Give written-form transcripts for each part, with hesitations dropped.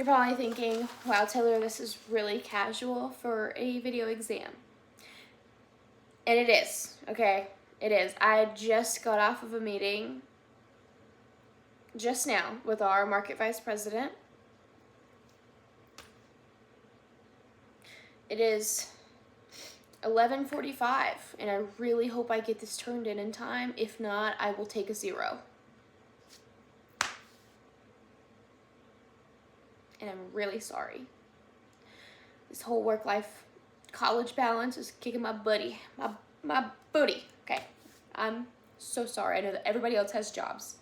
You're probably thinking, wow, Taylor, this is really casual for a video exam. And it is, okay? It is. I just got off of a meeting just now with our market vice president. It is 11:45, and I really hope I get this turned in time. If not, I will take a 0. And I'm really sorry. This whole work-life college balance is kicking my booty. My booty. Okay. I'm so sorry. I know that everybody else has jobs.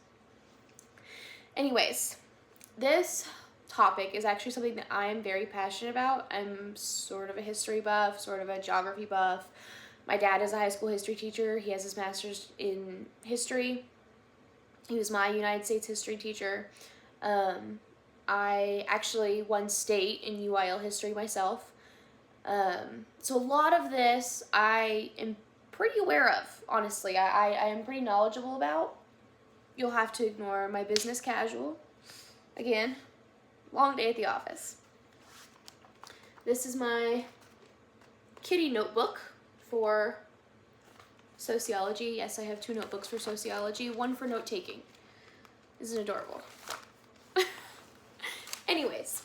Anyways, this topic is actually something that I am very passionate about. I'm sort of a history buff, sort of a geography buff. My dad is a high school history teacher. He has his master's in history. He was my United States history teacher. I actually won state in UIL history myself. So a lot of this I am pretty aware of, honestly. I am pretty knowledgeable about. You'll have to ignore my business casual. Again, long day at the office. This is my kitty notebook for sociology. Yes, I have 2 notebooks for sociology, 1 for note-taking. Isn't adorable? Anyways,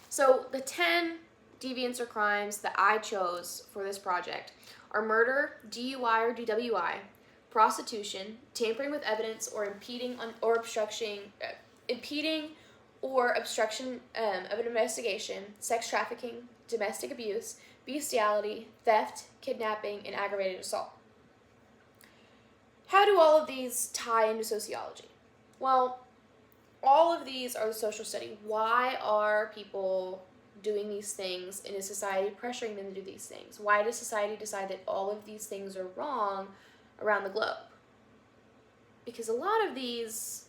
so the 10 deviants or crimes that I chose for this project are murder, DUI or DWI, prostitution, tampering with evidence, or impeding or obstruction of an investigation, sex trafficking, domestic abuse, bestiality, theft, kidnapping, and aggravated assault. How do all of these tie into sociology? Well, all of these are the social study. Why are people doing these things in a society, pressuring them to do these things? Why does society decide that all of these things are wrong around the globe? Because a lot of these,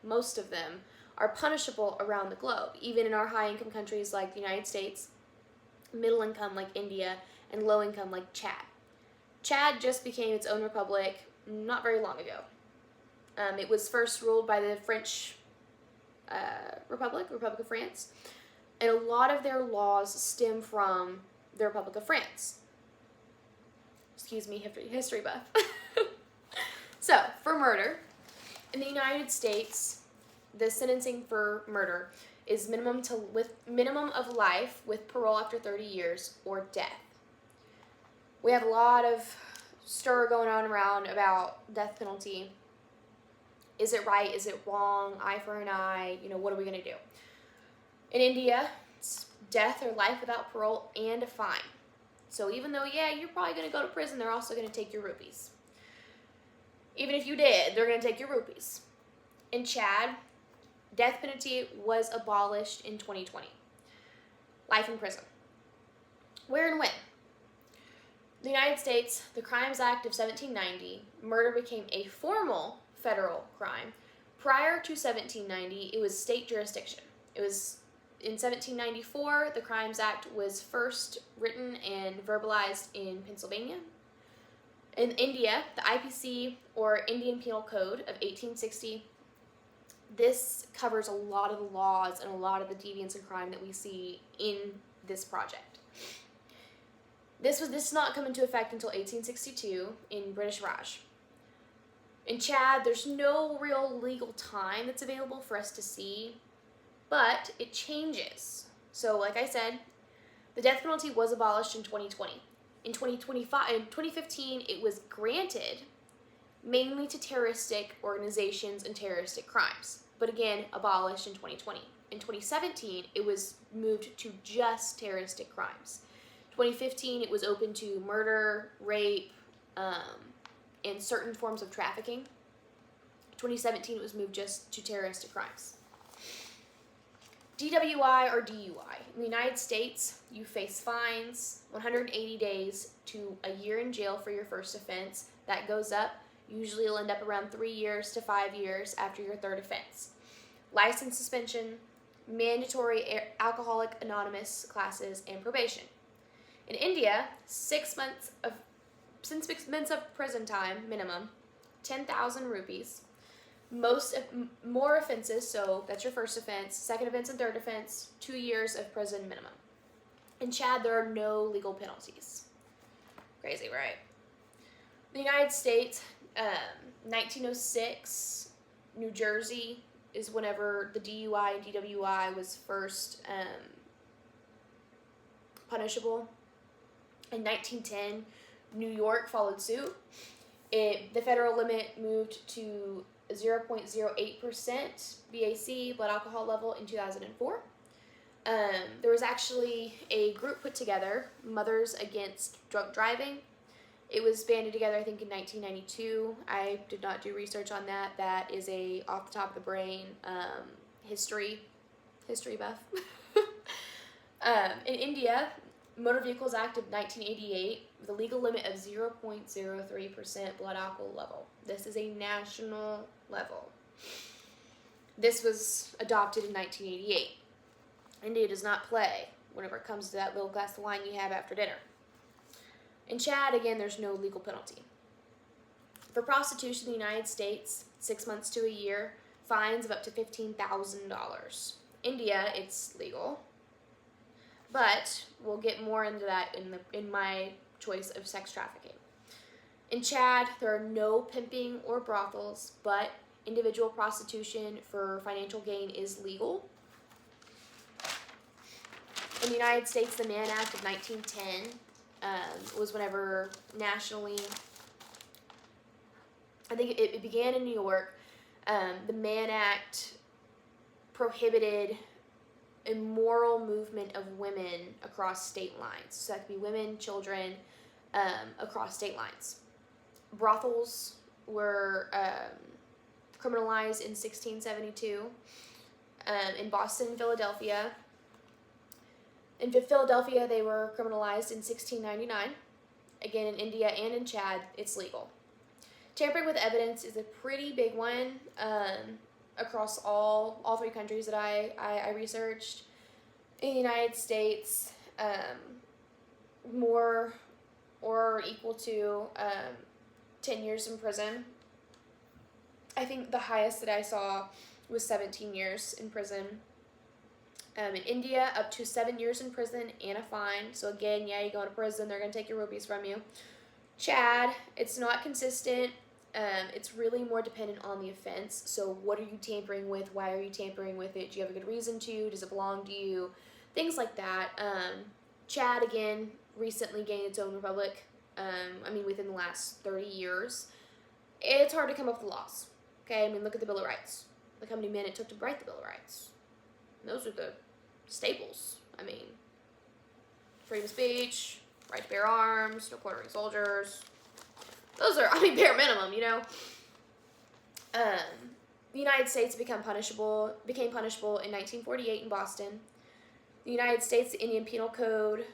most of them are punishable around the globe, even in our high-income countries like the United States, middle income like India, and low income like Chad. Chad just became its own republic not very long ago. It was first ruled by the French Republic of France, and a lot of their laws stem from the Republic of France. Excuse me, history buff. So, for murder, in the United States, the sentencing for murder is minimum of life with parole after 30 years or death. We have a lot of stir going on around about death penalty. Is it right? Is it wrong? Eye for an eye? What are we going to do? In India, it's death or life without parole and a fine. So even though, you're probably going to go to prison, they're also going to take your rupees. Even if you did, they're going to take your rupees. In Chad, death penalty was abolished in 2020. Life in prison. Where and when? The United States, the Crimes Act of 1790, murder became a formal federal crime. Prior to 1790, it was state jurisdiction. It was in 1794, the Crimes Act was first written and verbalized in Pennsylvania. In India, the IPC, or Indian Penal Code of 1860, this covers a lot of the laws and a lot of the deviance and crime that we see in this project. This did not come into effect until 1862 in British Raj. In Chad, there's no real legal time that's available for us to see, but it changes. So, like I said, the death penalty was abolished in 2020. In 2015, it was granted mainly to terroristic organizations and terroristic crimes, but again, abolished in 2020. In 2017, it was moved to just terroristic crimes. 2015, it was open to murder, rape, and certain forms of trafficking. 2017, it was moved just to terroristic crimes. DWI or DUI. In the United States, you face fines, 180 days to a year in jail for your first offense. That goes up. Usually you'll end up around 3 years to 5 years after your third offense. License suspension, mandatory Alcoholic Anonymous classes, and probation. In India, 6 months of prison time minimum, 10,000 rupees, More offenses, so that's your first offense, second offense and third offense, 2 years of prison minimum. In Chad, there are no legal penalties. Crazy, right? The United States, 1906, New Jersey is whenever the DUI and DWI was first punishable. In 1910, New York followed suit. The federal limit moved to 0.08% BAC, blood alcohol level, in 2004. There was actually a group put together, Mothers Against Drunk Driving. It was banded together, I think, in 1992. I did not do research on that. That is a off the top of the brain history buff. In India, Motor Vehicles Act of 1988, with a legal limit of 0.03% blood alcohol level. This is a national level. This was adopted in 1988. India does not play whenever it comes to that little glass of wine you have after dinner. In Chad, again, there's no legal penalty. For prostitution in the United States, 6 months to a year, fines of up to $15,000. India, it's legal. But we'll get more into that in my choice of sex trafficking. In Chad, there are no pimping or brothels, but individual prostitution for financial gain is legal. In the United States, the Mann Act of 1910 was whenever nationally, I think it began in New York. The Mann Act prohibited immoral movement of women across state lines. So that could be women, children, across state lines. Brothels were criminalized in 1672 in Boston and Philadelphia. In Philadelphia, they were criminalized in 1699. Again, in India and in Chad, it's legal. Tampering with evidence is a pretty big one across all three countries that I researched. In the United States, more or equal to 10 years in prison. I think the highest that I saw was 17 years in prison. In India, up to 7 years in prison and a fine. So again, yeah, you go to prison, they're going to take your rupees from you. Chad, it's not consistent. It's really more dependent on the offense. So what are you tampering with? Why are you tampering with it? Do you have a good reason to? Does it belong to you? Things like that. Chad, again, recently gained its own republic. Within the last 30 years. It's hard to come up with laws. Okay, look at the Bill of Rights. Look how many men it took to write the Bill of Rights. Those are the staples. Freedom of speech, right to bear arms, no quartering soldiers. Those are, bare minimum, The United States became punishable in 1948 in Boston. The United States, the Indian Penal Code,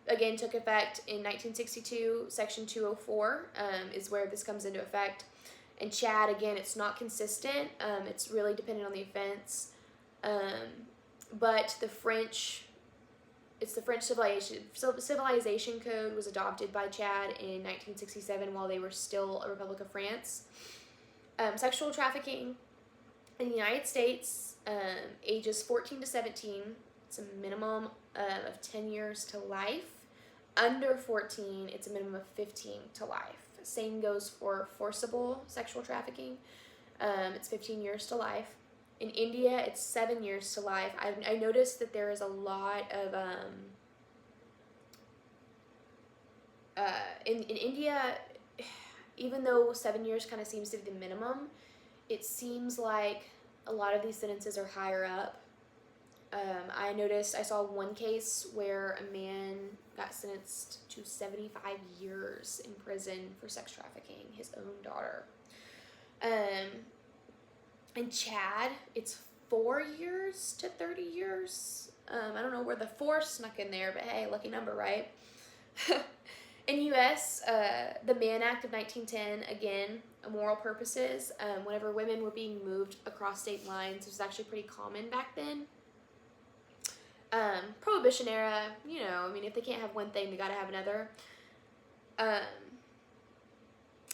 again, took effect in 1962. Section 204 is where this comes into effect. In Chad, again, it's not consistent. It's really dependent on the offense. But the French Civilization Code was adopted by Chad in 1967 while they were still a Republic of France. Sexual trafficking in the United States, ages 14 to 17, it's a minimum of 10 years to life. Under 14, it's a minimum of 15 to life. Same goes for forcible sexual trafficking. It's 15 years to life. In India, it's 7 years to life. I noticed that there is a lot of in India, even though 7 years kind of seems to be the minimum, it seems like a lot of these sentences are higher up. I saw one case where a man got sentenced to 75 years in prison for sex trafficking his own daughter. In Chad, it's 4 years to 30 years. I don't know where the 4 snuck in there, but hey, lucky number, right? In U.S., the Mann Act of 1910, again, immoral purposes. Whenever women were being moved across state lines, it was actually pretty common back then. Prohibition era, if they can't have one thing, they gotta have another. And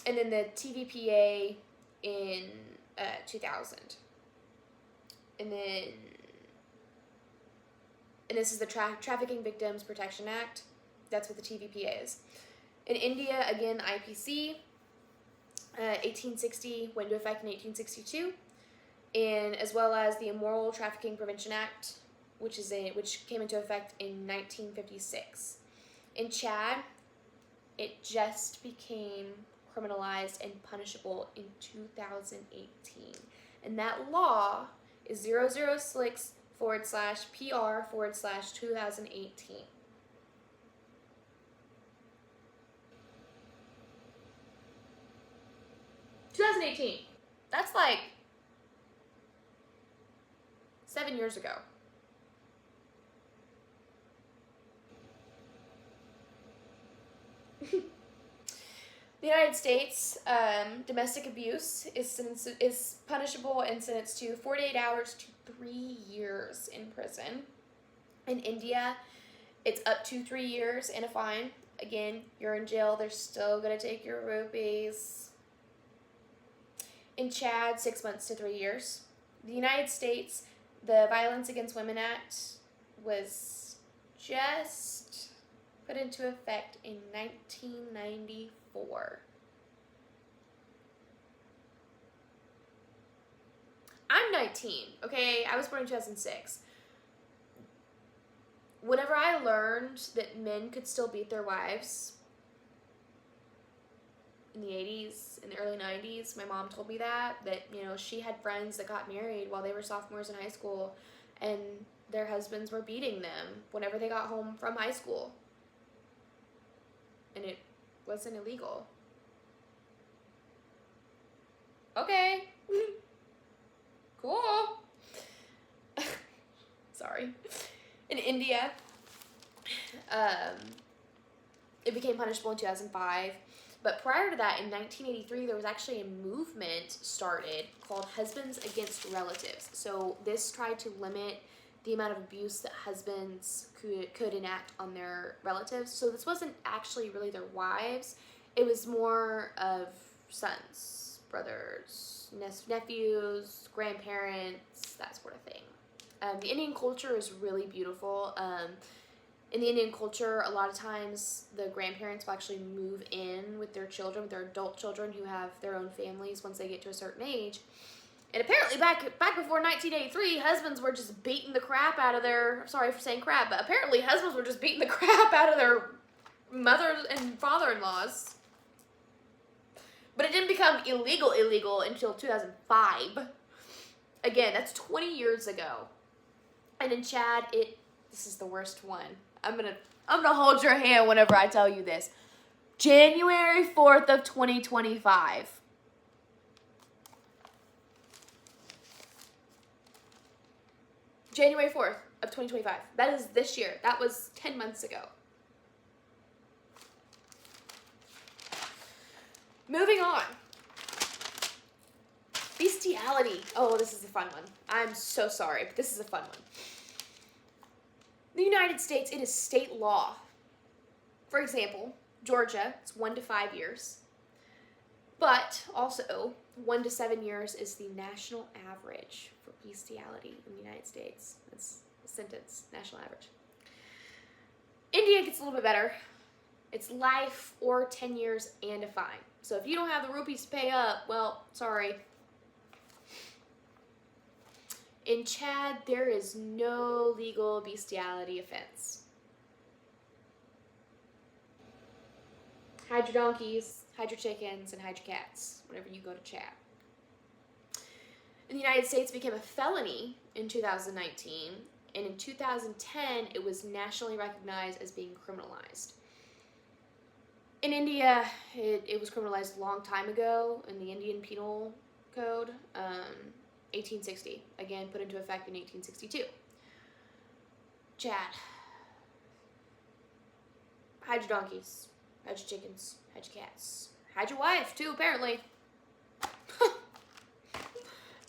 then the TVPA in 2000. And this is the Trafficking Victims Protection Act. That's what the TVPA is. In India, again, the IPC, 1860 went into effect in 1862, and as well as the Immoral Trafficking Prevention Act, which came into effect in 1956. In Chad, it just became criminalized and punishable in 2018, and that law is 006/PR/2018. That's like 7 years ago. The United States, domestic abuse is punishable and sentenced to 48 hours to 3 years in prison. In India, it's up to 3 years and a fine. Again, you're in jail, they're still going to take your rupees. In Chad, 6 months to 3 years. The United States, the Violence Against Women Act was just put into effect in 1994. I'm 19, okay? I was born in 2006. Whenever I learned that men could still beat their wives in the 80s, in the early 90s, my mom told me that, you know, she had friends that got married while they were sophomores in high school, and their husbands were beating them whenever they got home from high school. And it wasn't illegal. Okay. Cool. Sorry. In India, it became punishable in 2005. But prior to that, in 1983, there was actually a movement started called Husbands Against Relatives. So this tried to limit the amount of abuse that husbands could enact on their relatives. So this wasn't actually really their wives. It was more of sons, brothers, nephews, grandparents, that sort of thing. The Indian culture is really beautiful. In the Indian culture, a lot of times the grandparents will actually move in with their children, with their adult children who have their own families once they get to a certain age. And apparently back before 1983, husbands were just beating the crap out of their, sorry for saying crap, but apparently husbands were just beating the crap out of their mothers and father-in-laws. But it didn't become illegal until 2005. Again, that's 20 years ago. And in Chad, this is the worst one. I'm gonna hold your hand whenever I tell you this. January 4th of 2025. January 4th of 2025. That is this year. That was 10 months ago. Moving on. Bestiality. Oh, this is a fun one. I'm so sorry, but this is a fun one. The United States, it is state law. For example, Georgia, it's 1 to 5 years. But also, 1 to 7 years is the national average for bestiality in the United States. That's a sentence, national average. India gets a little bit better. It's life or 10 years and a fine. So if you don't have the rupees to pay up, well, sorry. In Chad, there is no legal bestiality offense. Hide your donkeys, hide your chickens, and hide your cats whenever you go to Chad. In the United States, it became a felony in 2019, and in 2010, it was nationally recognized as being criminalized. In India, it was criminalized a long time ago in the Indian Penal Code, 1860. Again, put into effect in 1862. Chad. Hide your donkeys. Hide your chickens. Hide your cats. Hide your wife, too, apparently.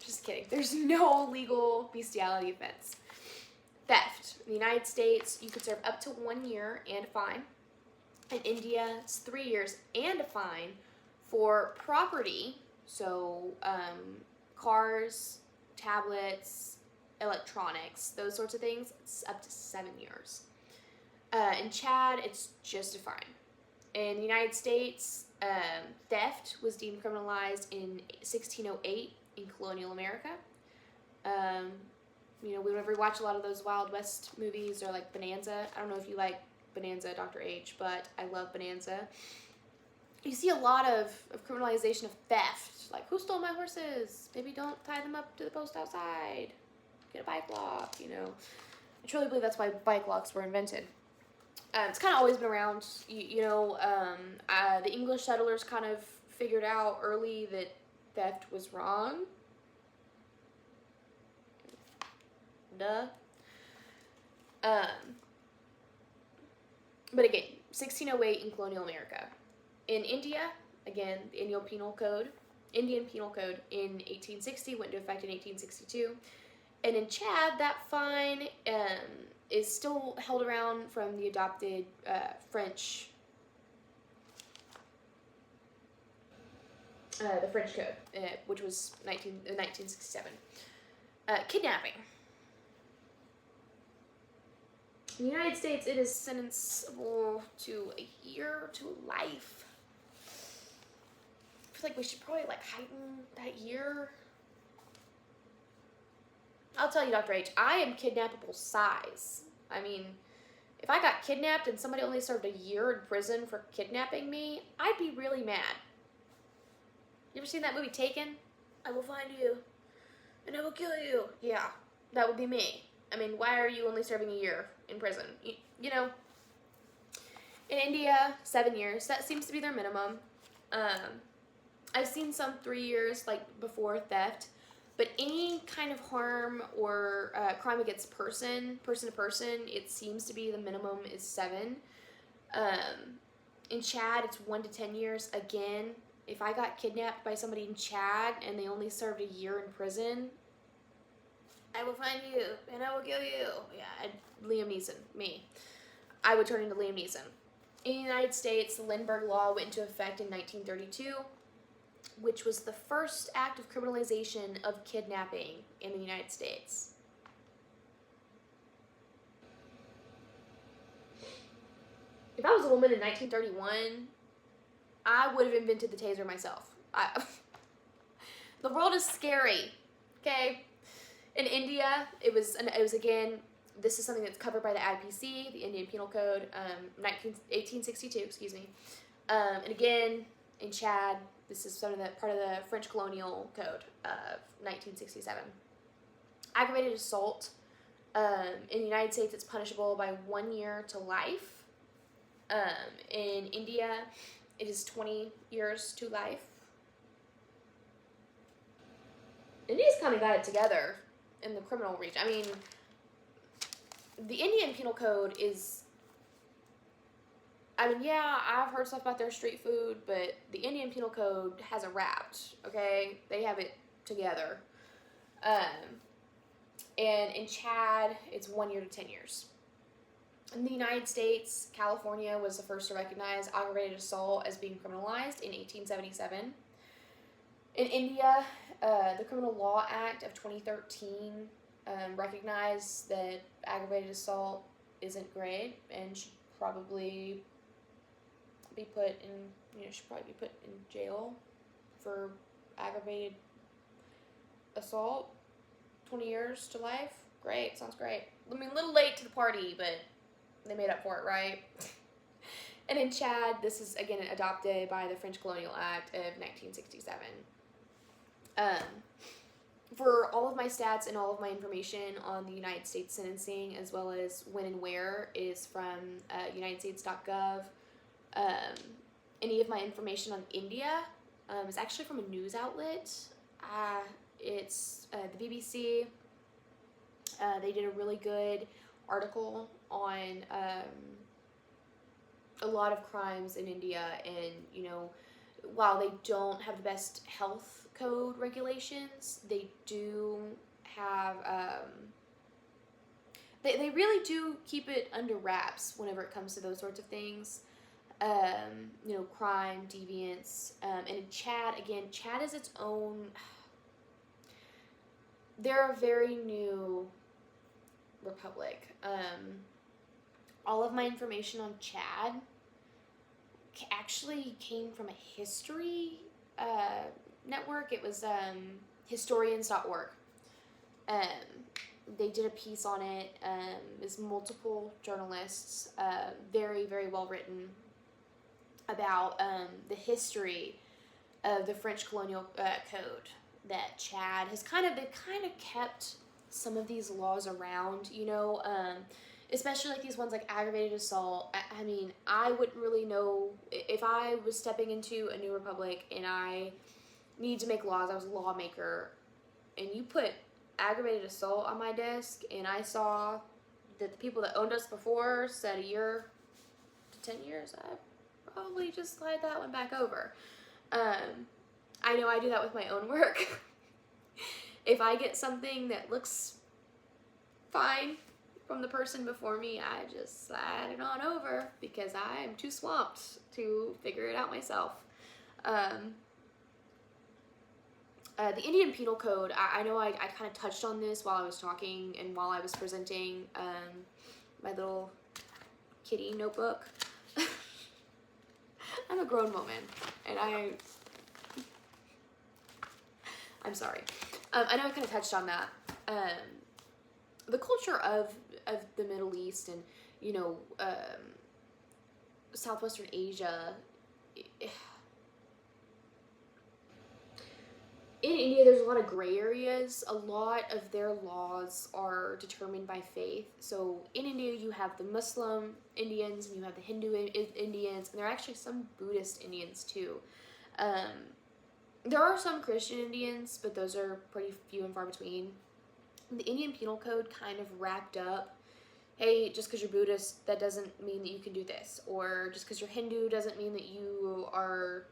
Just kidding. There's no legal bestiality offense. Theft. In the United States, you could serve up to 1 year and a fine. In India, it's 3 years and a fine for property So cars, tablets, electronics, those sorts of things, it's up to 7 years. In Chad, it's just a fine. In the United States, theft was deemed criminalized in 1608 in colonial America. Whenever we watch a lot of those Wild West movies or like Bonanza, I don't know if you like Bonanza, Dr. H, but I love Bonanza. You see a lot of criminalization of theft. Like, who stole my horses? Maybe don't tie them up to the post outside. Get a bike lock, I truly believe that's why bike locks were invented. It's kind of always been around. The English settlers kind of figured out early that theft was wrong. Duh. But again, 1608 in colonial America. In India, again, the Indian Penal Code in 1860 went into effect in 1862. And in Chad, that fine is still held around from the adopted French, the French Code, which was 1967. Kidnapping. In the United States, it is sentenciable to a year to life. I feel like we should probably heighten that year. I'll tell you, Dr. H, I am kidnappable size. I mean, if I got kidnapped and somebody only served a year in prison for kidnapping me, I'd be really mad. You ever seen that movie Taken? I will find you, and I will kill you. Yeah, that would be me. I mean, why are you only serving a year in prison? In India, 7 years. That seems to be their minimum. I've seen some 3 years, before theft. But any kind of harm or crime against person to person, it seems to be the minimum is 7. In Chad, it's 1 to 10 years. Again, if I got kidnapped by somebody in Chad and they only served a year in prison, I will find you and I will kill you. Yeah, Liam Neeson, me. I would turn into Liam Neeson. In the United States, the Lindbergh Law went into effect in 1932. Which was the first act of criminalization of kidnapping in the United States. If I was a woman in 1931, I would have invented the taser myself. The world is scary, okay? In India, it was again, this is something that's covered by the IPC, the Indian Penal Code, 1862, excuse me. And again, in Chad, this is part of the French Colonial Code of 1967. Aggravated assault in the United States, it's punishable by 1 year to life. In India, it is 20 years to life. India's kind of got it together in the criminal region. I mean, the Indian Penal Code is... yeah, I've heard stuff about their street food, but the Indian Penal Code has it wrapped, okay? They have it together. And in Chad, it's 1 year to 10 years. In the United States, California was the first to recognize aggravated assault as being criminalized in 1877. In India, the Criminal Law Act of 2013 recognized that aggravated assault isn't great and should probably be put in jail for aggravated assault. 20 years to life. Great, sounds great. I mean, a little late to the party, but they made up for it, right? And in Chad, this is again adopted by the French Colonial Act of 1967. For all of my stats and all of my information on the United States sentencing, as well as when and where, is from unitedstates.gov. Any of my information on India is actually from a news outlet. It's the BBC. They did a really good article on a lot of crimes in India, and while they don't have the best health code regulations, they do have they really do keep it under wraps whenever it comes to those sorts of things. crime, deviance, and in Chad, again, Chad is its own, they're a very new republic. All of my information on Chad actually came from a history network. It was historians.org. They did a piece on it. There's multiple journalists, very, very well written, about the history of the French colonial code that Chad has they've kind of kept some of these laws around, especially like these ones like aggravated assault. I mean, I wouldn't really know if I was stepping into a new republic and I need to make laws. I was a lawmaker, and you put aggravated assault on my desk, and I saw that the people that owned us before said a year to 10 years, I probably just slide that one back over. I know I do that with my own work. If I get something that looks fine from the person before me, I just slide it on over because I am too swamped to figure it out myself. The Indian Penal Code, I know I kind of touched on this while I was talking and while I was presenting my little kitty notebook. I'm a grown woman, and I'm sorry. I know I kind of touched on that. The culture of the Middle East and, Southwestern Asia. In India, there's a lot of gray areas. A lot of their laws are determined by faith. So in India, you have the Muslim Indians and you have the Hindu Indians, and there are actually some Buddhist Indians too. There are some Christian Indians, but those are pretty few and far between. The Indian Penal Code kind of wrapped up, hey, just because you're Buddhist, that doesn't mean that you can do this. Or just because you're Hindu doesn't mean that you are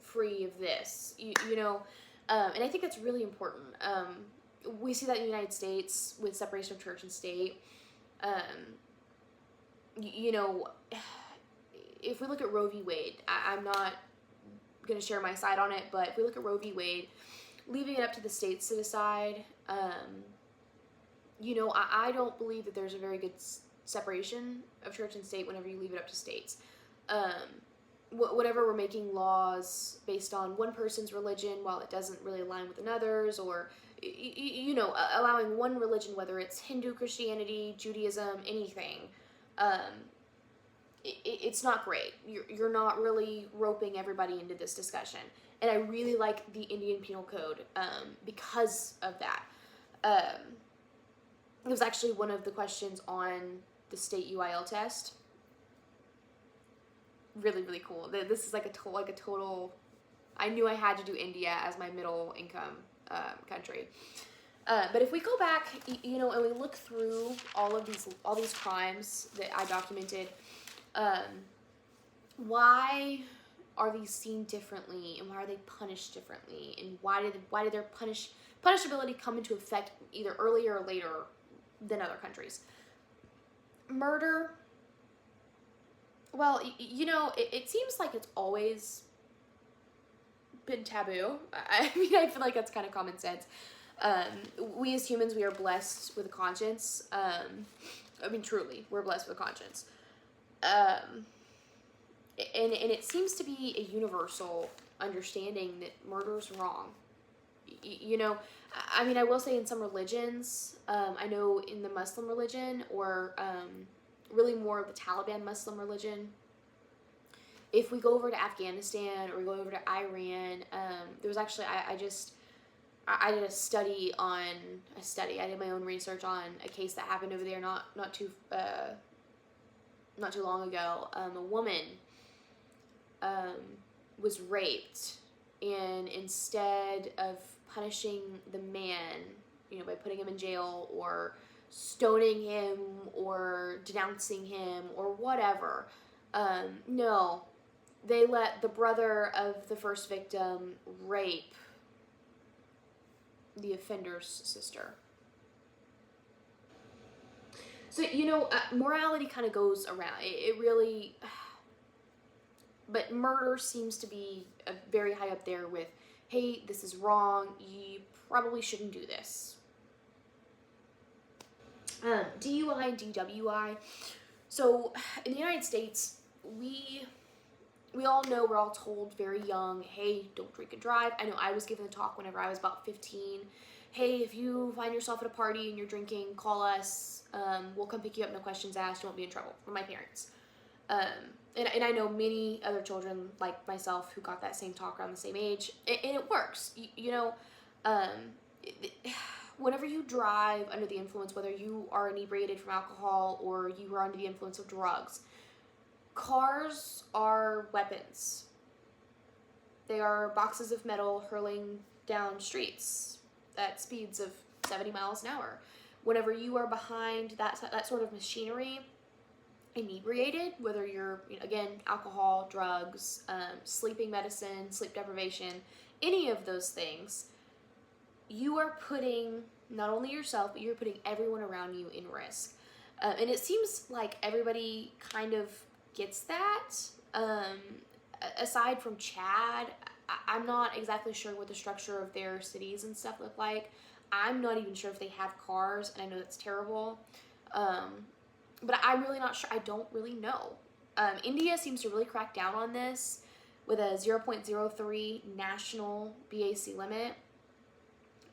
free of this. And I think that's really important. We see that in the United States with separation of church and state. If we look at Roe v. Wade, I'm not going to share my side on it, but if we look at Roe v. Wade, leaving it up to the states to decide, I don't believe that there's a very good separation of church and state whenever you leave it up to states. Whenever we're making laws based on one person's religion while it doesn't really align with another's, or, allowing one religion, whether it's Hindu, Christianity, Judaism, anything, it's not great. You're not really roping everybody into this discussion. And I really like the Indian Penal Code because of that. It was actually one of the questions on the state UIL test. Really, really cool. This is like a total. I knew I had to do India as my middle income country. But if we go back, and we look through all these crimes that I documented, why are these seen differently, and why are they punished differently, and why did their punishability come into effect either earlier or later than other countries? Murder. Well, it seems like it's always been taboo. I mean, I feel like that's kind of common sense. We as humans, we are blessed with a conscience. Truly, we're blessed with a conscience. And it seems to be a universal understanding that murder's wrong. I will say in some religions, I know in the Muslim religion, or really more of the Taliban Muslim religion, if we go over to Afghanistan or we go over to Iran, there was actually, I did I did my own research on a case that happened over there not too long ago. A woman was raped, and instead of punishing the man, by putting him in jail or stoning him or denouncing him or whatever, no, they let the brother of the first victim rape the offender's sister. So, morality kind of goes around. It really, But murder seems to be very high up there with, hey, this is wrong, you probably shouldn't do this. DUI and DWI. So in the United States, we all know, we're all told very young, hey, don't drink and drive. I know I was given the talk whenever I was about 15. Hey, if you find yourself at a party and you're drinking, call us. We'll come pick you up, no questions asked. You won't be in trouble, from my parents. And I know many other children like myself who got that same talk around the same age, and it works. Whenever you drive under the influence, whether you are inebriated from alcohol or you are under the influence of drugs, cars are weapons. They are boxes of metal hurling down streets at speeds of 70 miles an hour. Whenever you are behind that sort of machinery, inebriated, whether you're, again, alcohol, drugs, sleeping medicine, sleep deprivation, any of those things, you are putting not only yourself, but you're putting everyone around you in risk. And it seems like everybody kind of gets that. Aside from Chad, I'm not exactly sure what the structure of their cities and stuff look like. I'm not even sure if they have cars, and I know that's terrible. But I'm really not sure. I don't really know. India seems to really crack down on this with a 0.03 national BAC limit.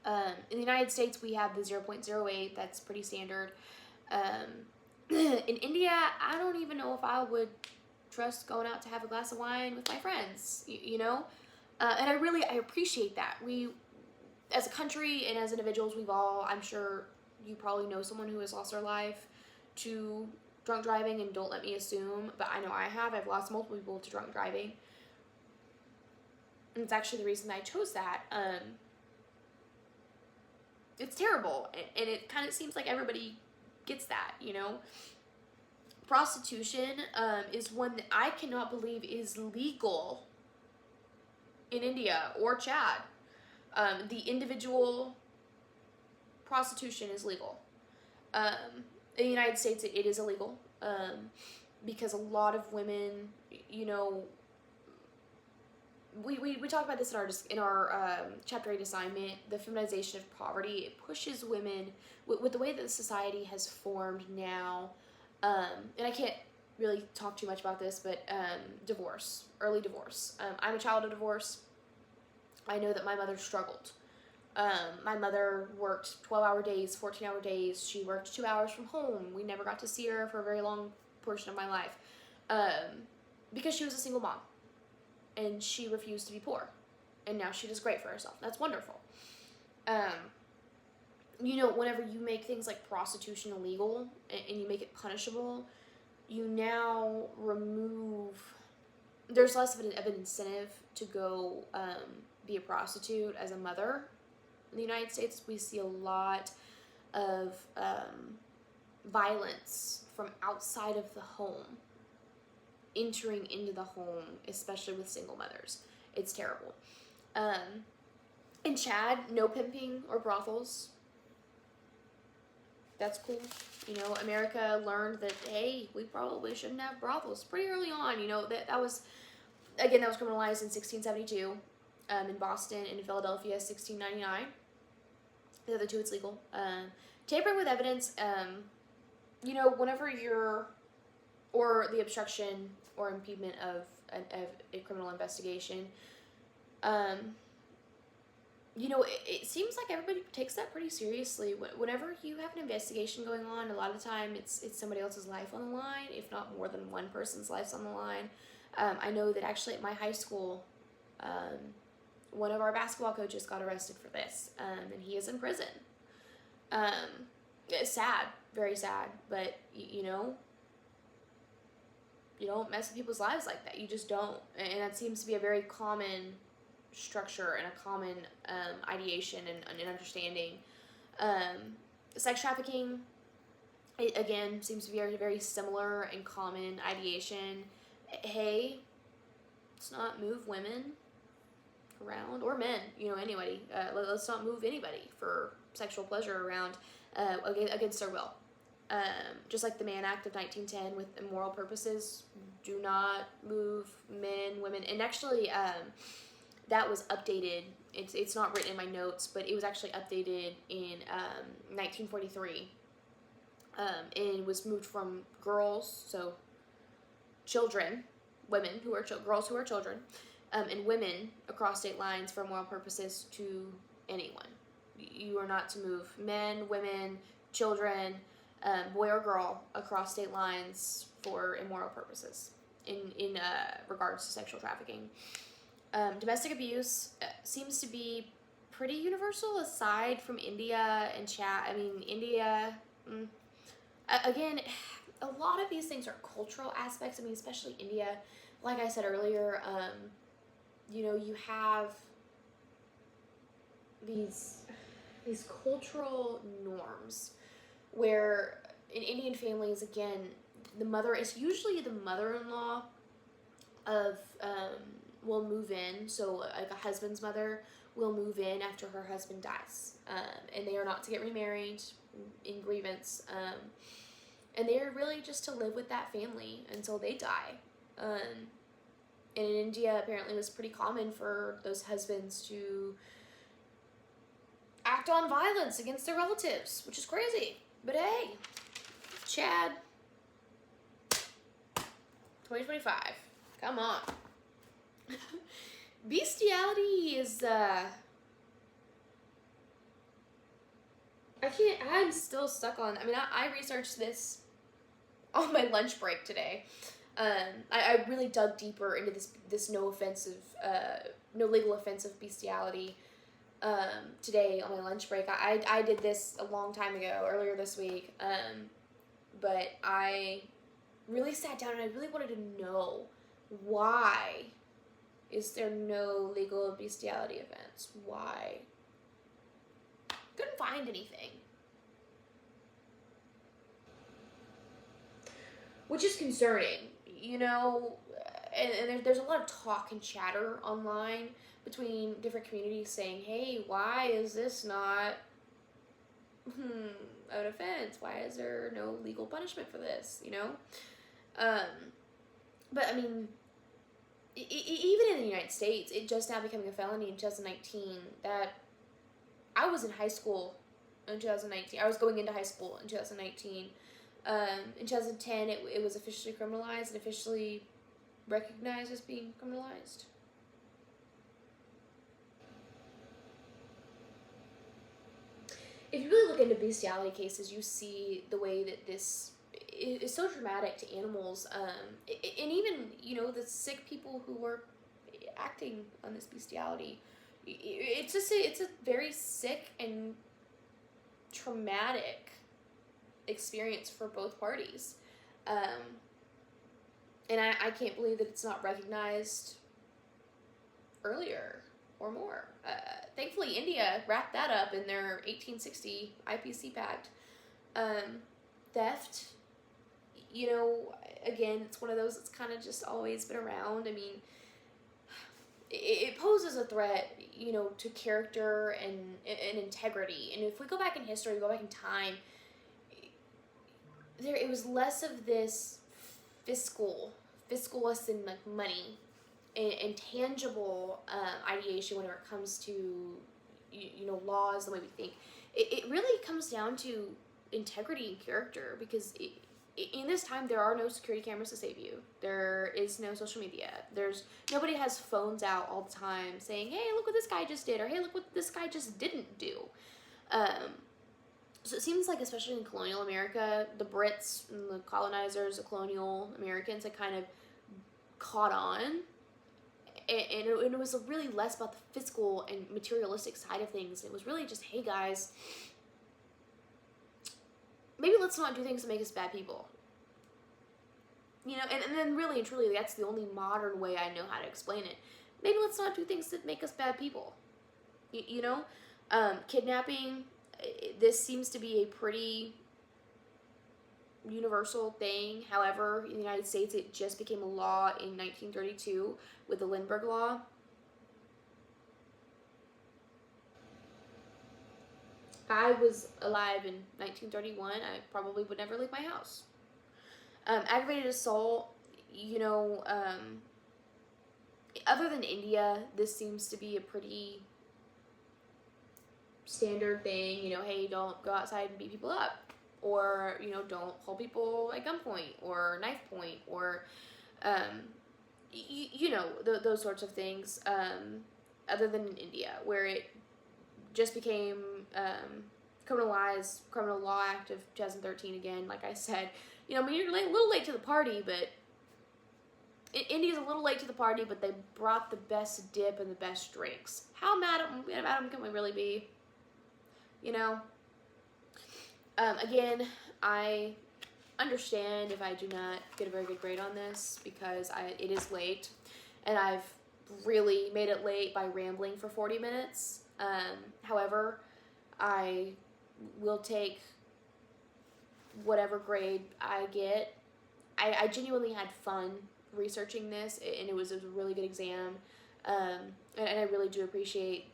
In the United States, we have the 0.08. That's pretty standard. In India, I don't even know if I would trust going out to have a glass of wine with my friends, And I appreciate that. We, as a country and as individuals, I'm sure you probably know someone who has lost their life to drunk driving, and don't let me assume, but I know I've lost multiple people to drunk driving. And it's actually the reason I chose that. It's terrible, and it kind of seems like everybody gets that, Prostitution is one that I cannot believe is legal in India or Chad. The individual prostitution is legal. In the United States, it is illegal, because a lot of women, we talk about this in our chapter 8 assignment, the feminization of poverty. It pushes women, with the way that the society has formed now, and I can't really talk too much about this, but divorce, early divorce. I'm a child of divorce. I know that my mother struggled. My mother worked 12-hour days, 14-hour days. She worked 2 hours from home. We never got to see her for a very long portion of my life, because she was a single mom, and she refused to be poor, and now she does great for herself. That's wonderful. Whenever you make things like prostitution illegal and you make it punishable, you now there's less of an incentive to go be a prostitute as a mother. In the United States, we see a lot of violence from outside of the home entering into the home, especially with single mothers. It's terrible. In Chad, no pimping or brothels. That's cool. America learned that, hey, we probably shouldn't have brothels pretty early on. That was criminalized in 1672, in Boston and in Philadelphia, 1699. The other two, it's legal. Tampering with evidence, whenever or the obstruction or impediment of a criminal investigation, it seems like everybody takes that pretty seriously. Whenever you have an investigation going on, a lot of the time it's somebody else's life on the line, if not more than one person's life's on the line. I know that actually at my high school, one of our basketball coaches got arrested for this, and he is in prison. It's sad, very sad, but you don't mess with people's lives like that. You just don't, and that seems to be a very common structure and a common ideation and understanding. Sex trafficking, it, again, seems to be very, very similar and common ideation. Hey, let's not move women around, or men, anybody. Let's not move anybody for sexual pleasure around against their will. just like the Mann Act of 1910 with immoral purposes, do not move men, women, and actually that was updated. It's not written in my notes, but it was actually updated in 1943, and was moved from girls, so children, women who are girls who are children, and women across state lines for immoral purposes to anyone. You are not to move men, women, children, boy or girl across state lines for immoral purposes in regards to sexual trafficking. Domestic abuse seems to be pretty universal aside from India and Chad. I mean, India, again, a lot of these things are cultural aspects. I mean, especially India. Like I said earlier, you have these cultural norms where in Indian families, again, the mother is usually the mother-in-law of will move in. So like a husband's mother will move in after her husband dies, and they are not to get remarried in grievance, and they are really just to live with that family until they die. And in India, apparently, it was pretty common for those husbands to act on violence against their relatives, which is crazy. But hey, Chad, 2025, come on. Bestiality is, I'm still stuck on, I researched this on my lunch break today. I really dug deeper into this no legal offensive bestiality today on my lunch break. I did this a long time ago, earlier this week, but I really sat down and I really wanted to know why is there no legal bestiality offense? Why? Couldn't find anything. Which is concerning, and there's a lot of talk and chatter online between different communities saying, hey, why is this not an offense? Why is there no legal punishment for this, But, even in the United States, it just now becoming a felony in 2019, that I was in high school in 2019. I was going into high school in 2019. In 2010, it was officially criminalized and officially recognized as being criminalized. If you really look into bestiality cases, you see the way that this is so traumatic to animals, and even, the sick people who were acting on this bestiality. It's a very sick and traumatic experience for both parties, and I can't believe that it's not recognized earlier or more. Thankfully, India wrapped that up in their 1860 IPC Pact. Theft, again, it's one of those that's kind of just always been around. It poses a threat, to character and integrity. And if we go back in history, go back in time, it was less of this fiscalist and like money and tangible ideation whenever it comes to laws, the way we think. It really comes down to integrity and character, because in this time there are no security cameras to save you. There is no social media. Nobody has phones out all the time saying, hey, look what this guy just did, or hey, look what this guy just didn't do. So it seems like, especially in colonial America, the Brits and the colonizers, the colonial Americans, had kind of caught on, and it was really less about the physical and materialistic side of things. It was really just, hey guys, maybe let's not do things that make us bad people. And then really and truly, that's the only modern way I know how to explain it. Maybe let's not do things that make us bad people. Kidnapping, this seems to be a pretty universal thing. However, in the United States, it just became a law in 1932 with the Lindbergh Law. I was alive in 1931, I probably would never leave my house. Aggravated assault, other than India, this seems to be a pretty standard thing. Hey, don't go outside and beat people up. Or, don't hold people at gunpoint or knife point or, those sorts of things. Other than in India, where it just became criminal law act of 2013 again. Like I said, you're a little late to the party, but India's a little late to the party, but they brought the best dip and the best drinks. How mad at them can we really be? Again, I understand if I do not get a very good grade on this because it is late, and I've really made it late by rambling for 40 minutes. However, I will take whatever grade I get. I genuinely had fun researching this, and it was a really good exam, and I really do appreciate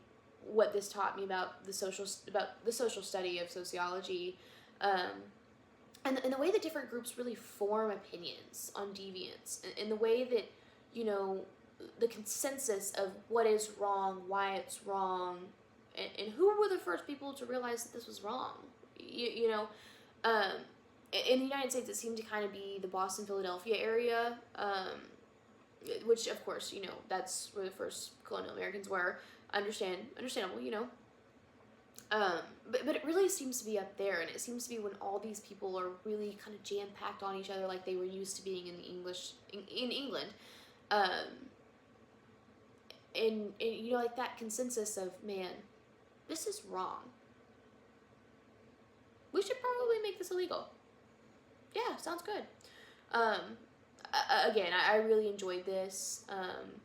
what this taught me about the social study of sociology, and the way that different groups really form opinions on deviance, and the way that the consensus of what is wrong, why it's wrong, and who were the first people to realize that this was wrong. In the United States, it seemed to kind of be the Boston, Philadelphia area, which, of course, that's where the first colonial Americans were. Understandable, but it really seems to be up there, and it seems to be when all these people are really kind of jam-packed on each other like they were used to being in England. And like that consensus of, man, this is wrong. We should probably make this illegal. Yeah, sounds good. Again, I really enjoyed this,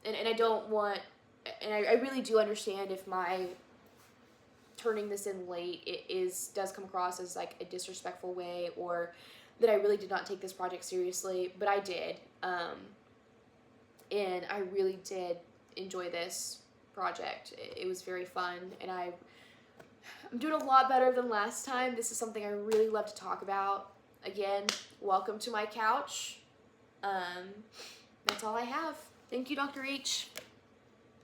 and I don't want, and I really do understand if my turning this in late does come across as like a disrespectful way, or that I really did not take this project seriously, but I did, and I really did enjoy this project. It was very fun, and I'm doing a lot better than last time. This is something I really love to talk about. Again, welcome to my couch. That's all I have. Thank you, Dr. H.